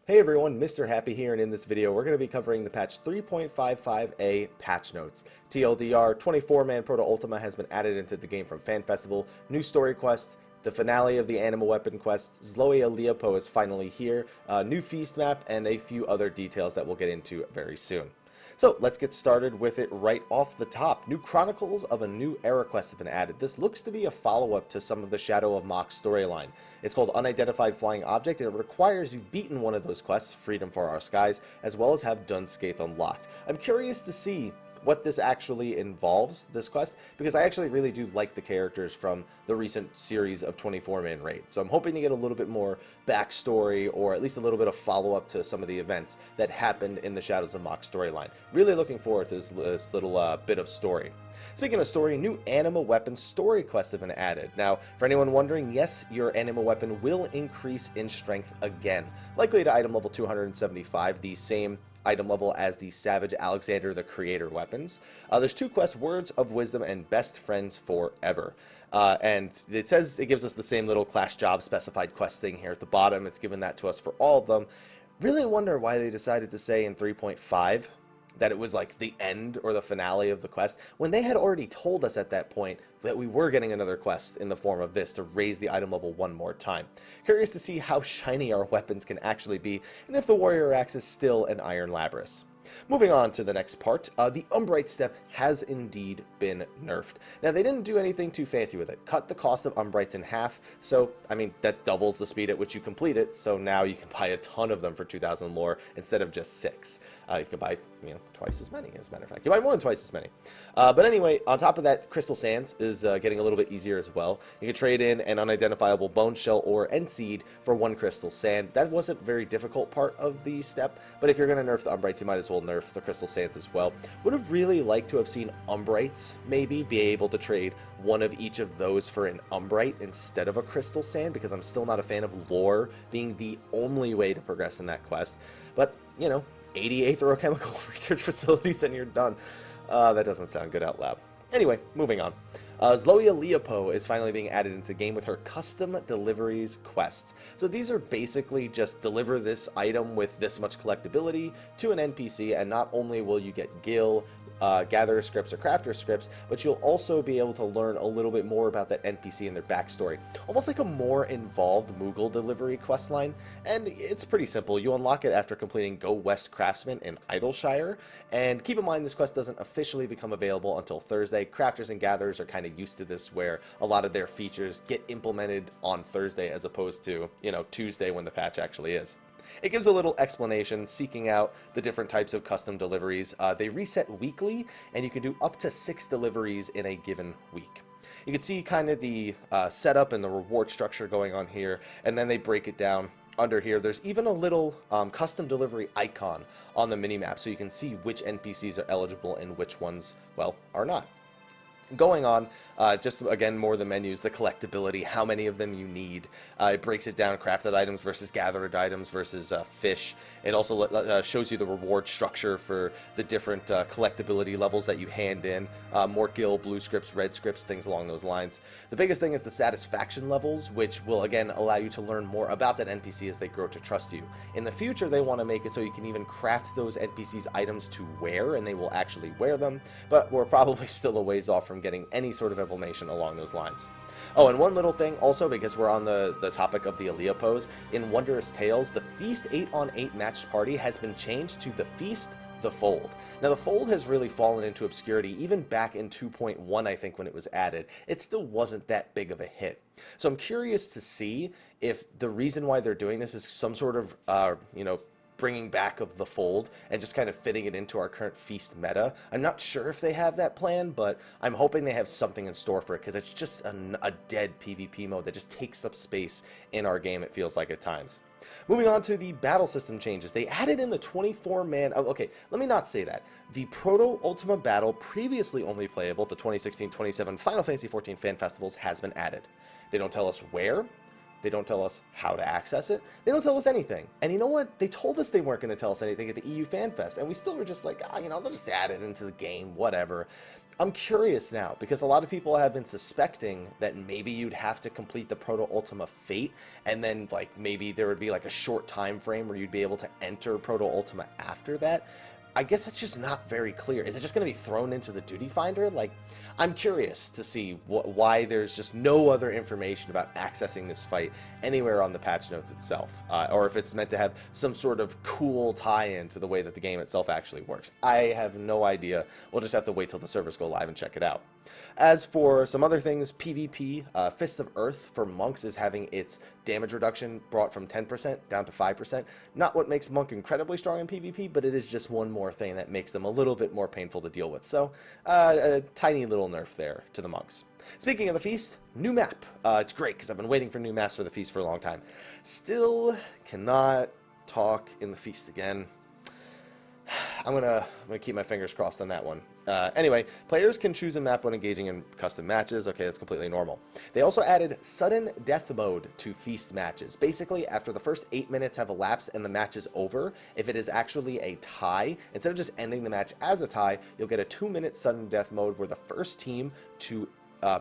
Hey everyone, Mr. Happy here, and in this video we're going to be covering the patch 3.55a patch notes. TLDR, 24-man Proto-Ultima has been added into the game from Fan Festival, new story quests, the finale of the Anima weapon quest, Zloia Leopo is finally here, new feast map, and a few other details that we'll get into very soon. So let's get started with it right off the top. New Chronicles of a New Era quest have been added. This looks to be a follow-up to some of the Shadow of Mox storyline. It's called Unidentified Flying Object, and it requires you've beaten one of those quests, Freedom for Our Skies, as well as have Dunscaith unlocked. I'm curious to see what this actually involves, this quest, because I actually really do like the characters from the recent series of 24-man raids. So I'm hoping to get a little bit more backstory, or at least a little bit of follow-up to some of the events that happened in the Shadows of Mox storyline. Really looking forward to this little bit of story. Speaking of story, new Anima weapon story quests have been added. Now, for anyone wondering, yes, your Anima weapon will increase in strength again, likely to item level 275, the same item level as the Savage Alexander the Creator weapons. There's two quests, Words of Wisdom and Best Friends Forever. And it says it gives us the same little class job specified quest thing here at the bottom. It's given that to us for all of them. Really wonder why they decided to say in 3.5 that it was like the end or the finale of the quest, when they had already told us at that point that we were getting another quest in the form of this to raise the item level one more time. Curious to see how shiny our weapons can actually be, and if the Warrior Axe is still an Iron Labrys. Moving on to the next part, the Umbrite step has indeed been nerfed. Now, they didn't do anything too fancy with it. Cut the cost of Umbrites in half, so, I mean, that doubles the speed at which you complete it, so now you can buy a ton of them for 2,000 lore instead of just 6. You can buy, twice as many, as a matter of fact. You can buy more than twice as many. But anyway, on top of that, Crystal Sands is getting a little bit easier as well. You can trade in an unidentifiable bone shell or end seed for 1 crystal sand. That wasn't a very difficult part of the step, but if you're going to nerf the Umbrites, you might as well nerf the Crystal Sands as well. Would have really liked to have seen Umbrites maybe be able to trade one of each of those for an Umbrite instead of a Crystal Sand, because I'm still not a fan of lore being the only way to progress in that quest. But, 80 aetherochemical research facilities and you're done. That doesn't sound good out loud. Anyway, moving on. Zloia Leopo is finally being added into the game with her custom deliveries quests. So these are basically just deliver this item with this much collectability to an NPC, and not only will you get Gil, Gatherer scripts or Crafter scripts, but you'll also be able to learn a little bit more about that NPC and their backstory. Almost like a more involved Moogle delivery questline, and it's pretty simple. You unlock it after completing Go West Craftsman in Idleshire, and keep in mind this quest doesn't officially become available until Thursday. Crafters and Gatherers are kind of used to this, where a lot of their features get implemented on Thursday as opposed to, Tuesday when the patch actually is. It gives a little explanation seeking out the different types of custom deliveries. They reset weekly, and you can do up to 6 deliveries in a given week. You can see kind of the setup and the reward structure going on here, and then they break it down. Under here, there's even a little custom delivery icon on the minimap, so you can see which NPCs are eligible and which ones, well, are not. Going on, just again, more of the menus, the collectability, how many of them you need. It breaks it down, crafted items versus gathered items versus fish. It also shows you the reward structure for the different collectability levels that you hand in. More Gil, blue scripts, red scripts, things along those lines. The biggest thing is the satisfaction levels, which will again allow you to learn more about that NPC as they grow to trust you. In the future, they want to make it so you can even craft those NPCs items to wear, and they will actually wear them, but we're probably still a ways off from getting any sort of information along those lines. Oh, and one little thing also, because we're on the topic of the Aleopos, in Wondrous Tales, the Feast 8-on-8 matched party has been changed to the Feast the Fold. Now, the Fold has really fallen into obscurity, even back in 2.1, I think, when it was added. It still wasn't that big of a hit. So I'm curious to see if the reason why they're doing this is some sort of, bringing back of the Fold and just kind of fitting it into our current Feast meta. I'm not sure if they have that plan, but I'm hoping they have something in store for it, because it's just a dead PvP mode that just takes up space in our game, it feels like at times. Moving on to the battle system changes. They added in the 24-man... Oh, okay, let me not say that. The Proto-Ultima battle, previously only playable at the 2016-27 Final Fantasy XIV Fan Festivals, has been added. They don't tell us where, They don't tell us how to access it. They don't tell us anything. And you know what? They told us they weren't going to tell us anything at the EU Fan Fest, and we still were just like, you know, they'll just add it into the game, whatever. I'm curious now, because a lot of people have been suspecting that maybe you'd have to complete the Proto-Ultima Fate, and then, like, maybe there would be, like, a short time frame where you'd be able to enter Proto-Ultima after that. I guess that's just not very clear. Is it just going to be thrown into the Duty Finder? Like, I'm curious to see why there's just no other information about accessing this fight anywhere on the patch notes itself, or if it's meant to have some sort of cool tie-in to the way that the game itself actually works. I have no idea. We'll just have to wait till the servers go live and check it out. As for some other things, PvP, Fist of Earth for monks is having its damage reduction brought from 10% down to 5%. Not what makes monk incredibly strong in PvP, but it is just one more thing that makes them a little bit more painful to deal with. So, a tiny little nerf there to the monks. Speaking of the feast, new map. It's great because I've been waiting for new maps for the feast for a long time. Still cannot talk in the feast again. I'm gonna keep my fingers crossed on that one. Anyway, players can choose a map when engaging in custom matches. Okay, that's completely normal. They also added sudden death mode to feast matches. Basically, after the first 8 minutes have elapsed and the match is over, if it is actually a tie, instead of just ending the match as a tie, you'll get a 2-minute sudden death mode where the first team to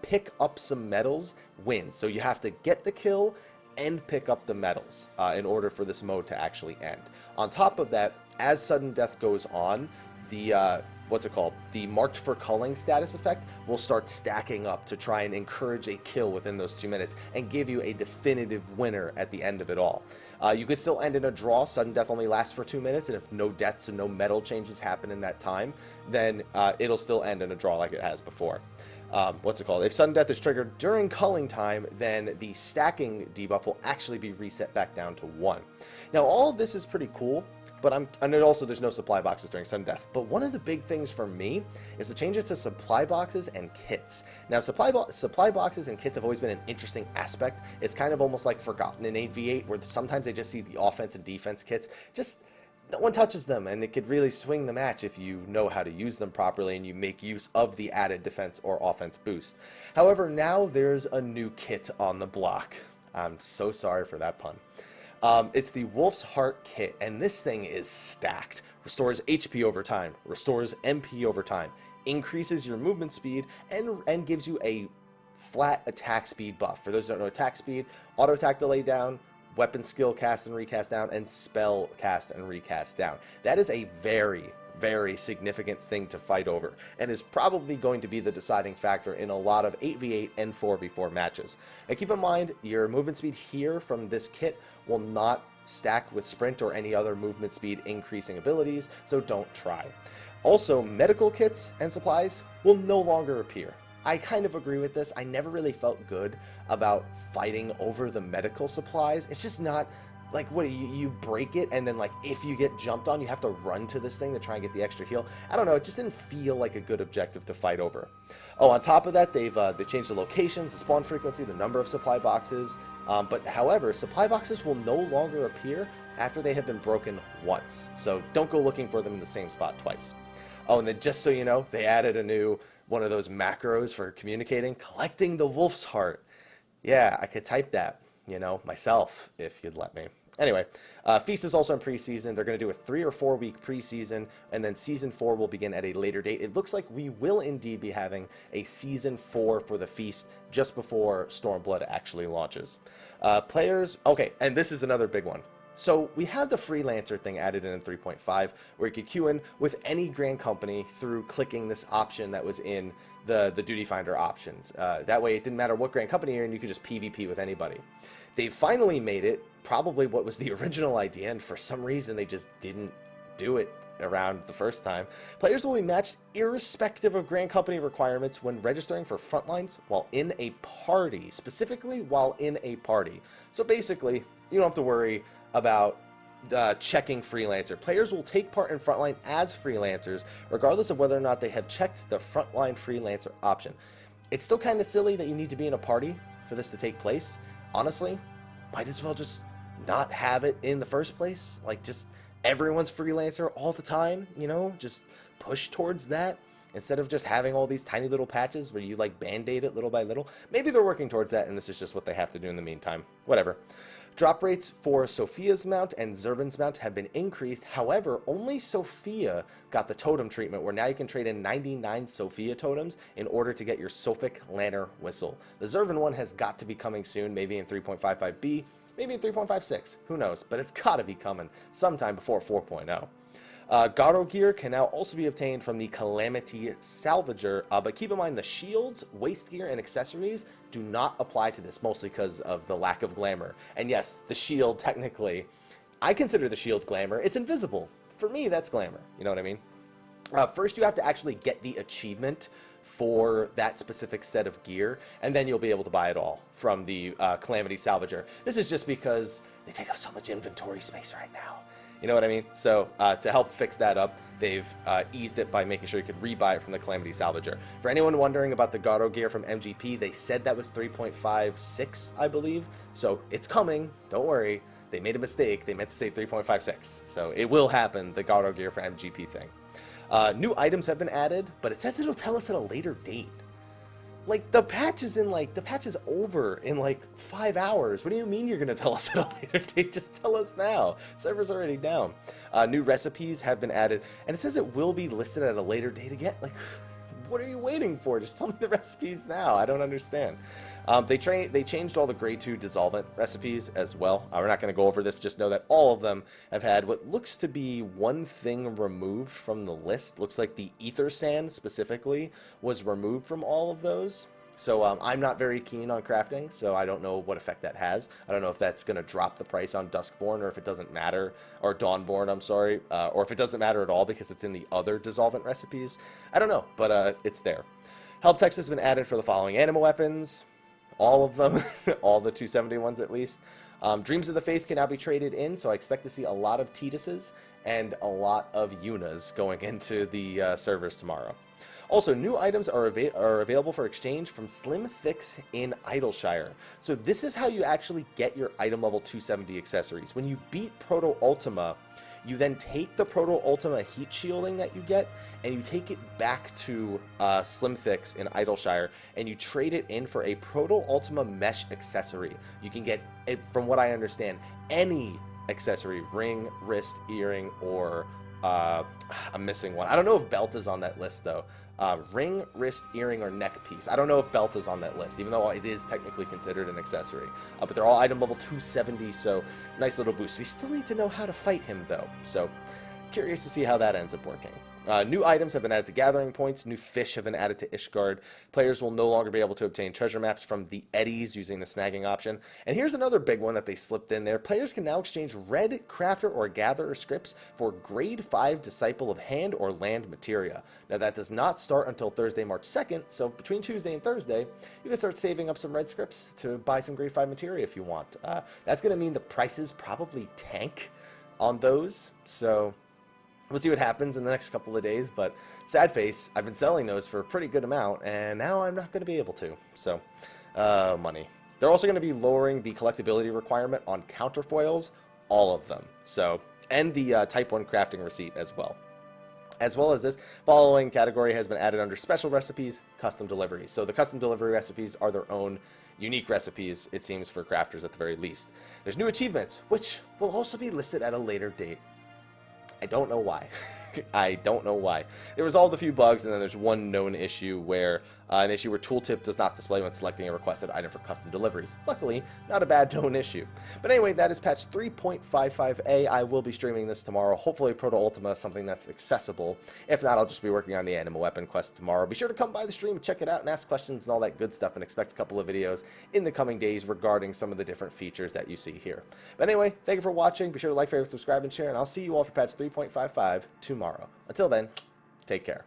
pick up some medals wins. So you have to get the kill and pick up the medals in order for this mode to actually end. On top of that, as sudden death goes on, the the marked for culling status effect will start stacking up to try and encourage a kill within those 2 minutes and give you a definitive winner at the end of it all. You could still end in a draw. Sudden death only lasts for 2 minutes, and if no deaths and no medal changes happen in that time, then it'll still end in a draw like it has before. If sudden death is triggered during culling time, then the stacking debuff will actually be reset back down to 1. Now, all of this is pretty cool, but and also there's no supply boxes during sudden death. But one of the big things for me is the changes to supply boxes and kits. Now, supply boxes and kits have always been an interesting aspect. It's kind of almost like forgotten in 8v8, where sometimes they just see the offense and defense kits. Just no one touches them, and it could really swing the match if you know how to use them properly and you make use of the added defense or offense boost. However, now there's a new kit on the block. I'm so sorry for that pun. It's the Wolf's Heart kit, and this thing is stacked. Restores HP over time, restores MP over time, increases your movement speed, and gives you a flat attack speed buff. For those who don't know attack speed, auto attack delay down, weapon skill cast and recast down, and spell cast and recast down. That is a very, very significant thing to fight over, and is probably going to be the deciding factor in a lot of 8v8 and 4v4 matches. And keep in mind, your movement speed here from this kit will not stack with sprint or any other movement speed increasing abilities, so don't try. Also, medical kits and supplies will no longer appear. I kind of agree with this. I never really felt good about fighting over the medical supplies. It's just not like, what, you break it, and then, like, if you get jumped on, you have to run to this thing to try and get the extra heal. I don't know, it just didn't feel like a good objective to fight over. Oh, on top of that, they changed the locations, the spawn frequency, the number of supply boxes, but however, supply boxes will no longer appear after they have been broken once, so don't go looking for them in the same spot twice. Oh, and then just so you know, they added a new one of those macros for communicating, collecting the Wolf's Heart. Yeah, I could type that, you know, myself, if you'd let me. Anyway, Feast is also in preseason. They're going to do a 3 or 4 week preseason, and then Season 4 will begin at a later date. It looks like we will indeed be having a Season 4 for the Feast just before Stormblood actually launches. Okay, and this is another big one. So we have the freelancer thing added in 3.5, where you could queue in with any Grand Company through clicking this option that was in the Duty Finder options. That way it didn't matter what Grand Company you're in, you could just PvP with anybody. They finally made it probably what was the original idea, and for some reason they just didn't do it around the first time. Players will be matched irrespective of Grand Company requirements when registering for frontlines while in a party, specifically while in a party. So basically, you don't have to worry about checking freelancer. Players will take part in frontline as freelancers, regardless of whether or not they have checked the frontline freelancer option. It's still kind of silly that you need to be in a party for this to take place. Honestly, might as well just not have it in the first place. Like, just everyone's freelancer all the time, you know, just push towards that. instead of just having all these tiny little patches where you like band-aid it little by little. Maybe they're working towards that, and this is just what they have to do in the meantime. Whatever. Drop rates for Sophia's mount and Zervan's mount have been increased. However, only Sophia got the totem treatment, where now you can trade in 99 Sophia totems in order to get your Sophic Lanner whistle. The Zervan one has got to be coming soon, maybe in 3.55b, maybe in 3.56, who knows, but it's got to be coming sometime before 4.0. Garo gear can now also be obtained from the Calamity Salvager, but keep in mind the shields, waist gear, and accessories do not apply to this, mostly because of the lack of glamour. And yes, the shield, technically, I consider the shield glamour. It's invisible. For me, that's glamour. You know what I mean? First, you have to actually get the achievement for that specific set of gear, and then you'll be able to buy it all from the Calamity Salvager. This is just because they take up so much inventory space right now. You know what I mean? So to help fix that up, they've eased it by making sure you could rebuy it from the Calamity Salvager. For anyone wondering about the Garo gear from MGP, they said that was 3.56, I believe. So it's coming. Don't worry. They made a mistake. They meant to say 3.56. So it will happen, the Garo gear for MGP thing. New items have been added, but it says it'll tell us at a later date. Like, the patch is over in like 5 hours. What do you mean you're going to tell us at a later date? Just tell us now. Server's already down. New recipes have been added, and it says it will be listed at a later date again. Like, what are you waiting for? Just tell me the recipes now. I don't understand. They changed all the grade 2 dissolvent recipes as well. We're not going to go over this. Just know that all of them have had what looks to be one thing removed from the list. Looks like the ether sand specifically was removed from all of those. So I'm not very keen on crafting, so I don't know what effect that has. I don't know if that's going to drop the price on Duskborn, or if it doesn't matter, or Dawnborn, I'm sorry, or if it doesn't matter at all because it's in the other dissolvent recipes. I don't know, but it's there. Help text has been added for the following Anima weapons. All of them, all the 270 ones at least. Dreams of the Faith can now be traded in, so I expect to see a lot of Tituses and a lot of Yunas going into the servers tomorrow. Also, new items are available for exchange from Slim Thicks in Idleshire. So this is how you actually get your item level 270 accessories. When you beat Proto-Ultima, you then take the Proto-Ultima heat shielding that you get, and you take it back to Slim Thicks in Idleshire, and you trade it in for a Proto-Ultima mesh accessory. You can get, from what I understand, any accessory, ring, wrist, earring, or I'm missing one. I don't know if belt is on that list, though. Ring, wrist, earring, or neck piece. I don't know if belt is on that list, even though it is technically considered an accessory. But they're all item level 270, so nice little boost. We still need to know how to fight him, though. So curious to see how that ends up working. New items have been added to gathering points. New fish have been added to Ishgard. Players will no longer be able to obtain treasure maps from the eddies using the snagging option. And here's another big one that they slipped in there. Players can now exchange red crafter or gatherer scripts for grade 5 disciple of hand or land materia. Now that does not start until Thursday, March 2nd. So between Tuesday and Thursday, you can start saving up some red scripts to buy some grade 5 materia if you want. That's going to mean the prices probably tank on those. So we'll see what happens in the next couple of days, but sad face, I've been selling those for a pretty good amount, and now I'm not going to be able to. So, money. They're also going to be lowering the collectability requirement on counterfoils, all of them. So, and the Type 1 crafting receipt as well. As well as this, following category has been added under special recipes, custom deliveries. So the custom delivery recipes are their own unique recipes, it seems, for crafters at the very least. There's new achievements, which will also be listed at a later date. I don't know why. I don't know why. They resolved a few bugs, and then there's one known issue where an issue where tooltip does not display when selecting a requested item for custom deliveries. Luckily, not a bad known issue. But anyway, that is patch 3.55a. I will be streaming this tomorrow. Hopefully Proto-Ultima is something that's accessible. If not, I'll just be working on the Anima weapon quest tomorrow. Be sure to come by the stream, check it out, and ask questions and all that good stuff, and expect a couple of videos in the coming days regarding some of the different features that you see here. But anyway, thank you for watching. Be sure to like, favorite, subscribe, and share, and I'll see you all for patch 3.55 tomorrow. Until then, take care.